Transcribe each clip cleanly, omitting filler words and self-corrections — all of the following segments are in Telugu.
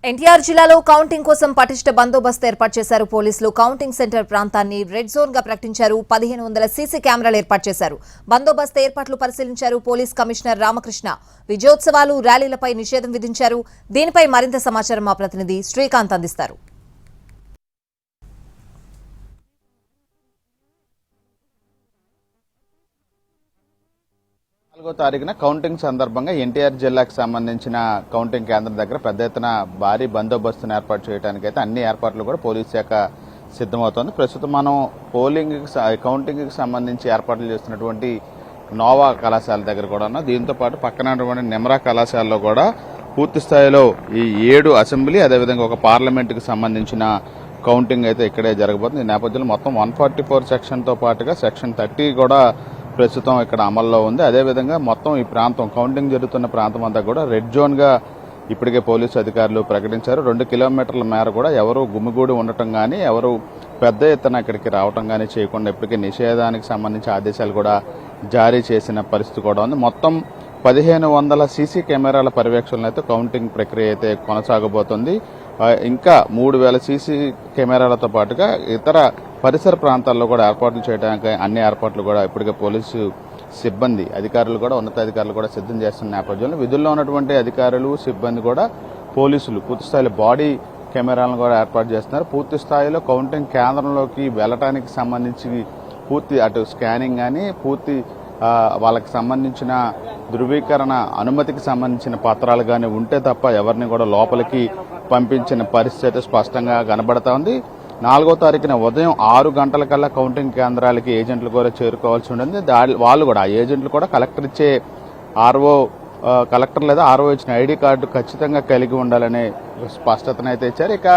ఎన్టీఆర్ జిల్లాలో కౌంటింగ్ కోసం పటిష్ట బందోబస్తు ఏర్పాటు చేశారు పోలీసులు. కౌంటింగ్ సెంటర్ ప్రాంతాన్ని రెడ్ జోన్ గా ప్రకటించారు. 1500 సీసీ కెమెరాలు ఏర్పాటు చేశారు. బందోబస్తు ఏర్పాట్లు పరిశీలించారు పోలీస్ కమిషనర్ రామకృష్ణ. విజయోత్సవాలు, ర్యాలీలపై నిషేధం విధించారు. దీనిపై మరింత సమాచారం మా ప్రతినిధి శ్రీకాంత్ అందిస్తారు. 4వ తారీఖున కౌంటింగ్ సందర్భంగా ఎన్టీఆర్ జిల్లాకు సంబంధించిన కౌంటింగ్ కేంద్రం దగ్గర పెద్ద ఎత్తున భారీ బందోబస్తును ఏర్పాటు చేయడానికి అయితే అన్ని ఏర్పాట్లు కూడా పోలీస్ శాఖ సిద్ధమవుతోంది. ప్రస్తుతం మనం కౌంటింగ్ కి సంబంధించి ఏర్పాట్లు చేస్తున్నటువంటి నోవా కళాశాల దగ్గర కూడా ఉన్నాం. దీంతో పాటు పక్కన నిమ్రా కళాశాలలో కూడా పూర్తి స్థాయిలో ఈ 7 అసెంబ్లీ అదేవిధంగా ఒక పార్లమెంటుకు సంబంధించిన కౌంటింగ్ అయితే ఇక్కడే జరగబోతుంది. ఈ నేపథ్యంలో మొత్తం 144 సెక్షన్తో పాటుగా సెక్షన్ 30 కూడా ప్రస్తుతం ఇక్కడ అమల్లో ఉంది. అదేవిధంగా మొత్తం ఈ ప్రాంతం కౌంటింగ్ జరుగుతున్న ప్రాంతం అంతా కూడా రెడ్ జోన్ గా ఇప్పటికే పోలీసు అధికారులు ప్రకటించారు. 2 కిలోమీటర్ల మేర కూడా ఎవరు గుమిగూడి ఉండటం గానీ ఎవరు పెద్ద ఎత్తున ఇక్కడికి రావటం గానీ చేయకుండా ఇప్పటికే నిషేధానికి సంబంధించి ఆదేశాలు కూడా జారీ చేసిన పరిస్థితి కూడా ఉంది. మొత్తం 1500 సీసీ కెమెరాల పర్యవేక్షణలో అయితే కౌంటింగ్ ప్రక్రియ అయితే కొనసాగబోతోంది. ఇంకా 3000 సీసీ కెమెరాలతో పాటుగా ఇతర పరిసర ప్రాంతాల్లో కూడా ఏర్పాట్లు చేయడానికి అన్ని ఏర్పాట్లు కూడా ఇప్పటికే పోలీసు సిబ్బంది అధికారులు కూడా ఉన్నతాధికారులు కూడా సిద్ధం చేస్తున్న నేపథ్యంలో విధుల్లో ఉన్నటువంటి అధికారులు సిబ్బంది కూడా పోలీసులు పూర్తి స్థాయిలో బాడీ కెమెరాలను కూడా ఏర్పాటు చేస్తున్నారు. పూర్తి స్థాయిలో కౌంటింగ్ కేంద్రంలోకి వెళ్లడానికి సంబంధించి పూర్తి అటు స్కానింగ్ కానీ పూర్తి వాళ్ళకి సంబంధించిన ధృవీకరణ అనుమతికి సంబంధించిన పత్రాలు కానీ ఉంటే తప్ప ఎవరిని కూడా లోపలికి పంపించిన పరిస్థితి స్పష్టంగా కనబడతా ఉంది. 4వ తారీఖున ఉదయం 6 గంటల కల్లా కౌంటింగ్ కేంద్రాలకి ఏజెంట్లు కూడా చేరుకోవాల్సి ఉంటుంది. వాళ్ళు కూడా ఆ ఏజెంట్లు కూడా కలెక్టర్ ఇచ్చే కలెక్టర్ లేదా ఆర్ఓ ఇచ్చిన ఐడి కార్డు ఖచ్చితంగా కలిగి ఉండాలనే స్పష్టతనైతే ఇచ్చారు. ఇక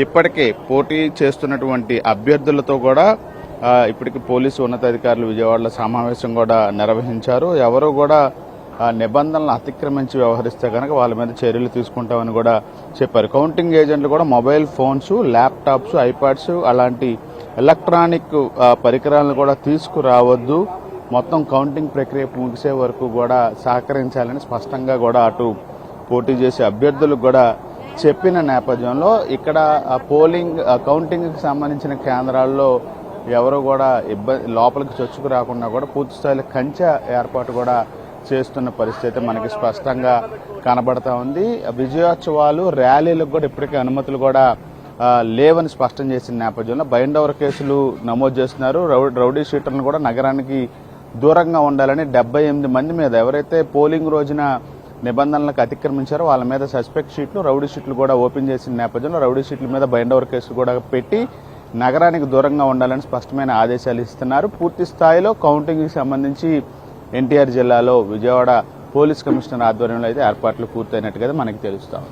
ఇప్పటికే పోటీ చేస్తున్నటువంటి అభ్యర్థులతో కూడా ఇప్పటికి పోలీసు ఉన్నతాధికారులు విజయవాడలో సమావేశం కూడా నిర్వహించారు. ఎవరు కూడా నిబంధనలు అతిక్రమించి వ్యవహరిస్తే కనుక వాళ్ళ మీద చర్యలు తీసుకుంటామని కూడా చెప్పారు. కౌంటింగ్ ఏజెంట్లు కూడా మొబైల్ ఫోన్స్, ల్యాప్టాప్స్, ఐపాడ్స్ అలాంటి ఎలక్ట్రానిక్ పరికరాలను కూడా తీసుకురావద్దు, మొత్తం కౌంటింగ్ ప్రక్రియ ముగిసే వరకు కూడా సహకరించాలని స్పష్టంగా కూడా అటు పోటీ చేసే అభ్యర్థులకు కూడా చెప్పిన నేపథ్యంలో ఇక్కడ కౌంటింగ్కి సంబంధించిన కేంద్రాల్లో ఎవరు కూడా లోపలికి చొచ్చుకు రాకుండా కూడా పూర్తి స్థాయిలో కంచె ఏర్పాటు కూడా చేస్తున్న పరిస్థితి మనకి స్పష్టంగా కనబడతా ఉంది. విజయోత్సవాలు, ర్యాలీలకు కూడా ఇప్పటికే అనుమతులు కూడా లేవని స్పష్టం చేసిన నేపథ్యంలో బైండ్ ఓవర్ కేసులు నమోదు చేస్తున్నారు. రౌడీ షీటర్లను కూడా నగరానికి దూరంగా ఉండాలని 78 మంది మీద ఎవరైతే పోలింగ్ రోజున నిబంధనలకు అతిక్రమించారో వాళ్ళ మీద సస్పెక్ట్ షీట్లు, రౌడీ షీట్లు కూడా ఓపెన్ చేసిన నేపథ్యంలో రౌడీ షీట్ల మీద బైండ్ ఓవర్ కేసులు కూడా పెట్టి నగరానికి దూరంగా ఉండాలని స్పష్టమైన ఆదేశాలు ఇస్తున్నారు. పూర్తి స్థాయిలో కౌంటింగ్కి సంబంధించి ఎన్టీఆర్ జిల్లాలో విజయవాడ పోలీస్ కమిషనర్ ఆధ్వర్యంలో అయితే ఏర్పాట్లు పూర్తయినట్టుగా మనకి తెలుస్తాం.